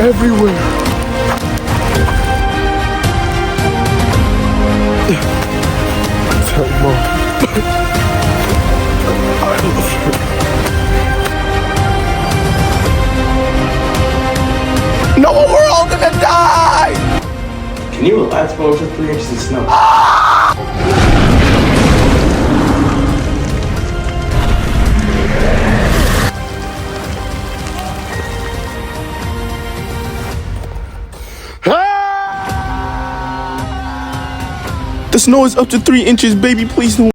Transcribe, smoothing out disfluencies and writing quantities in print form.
everywhere. Tell Mom. I love her. No, we're all gonna die! Can you relax, bro? It's just 3 inches of snow. The snow is up to 3 inches, baby. Please don't.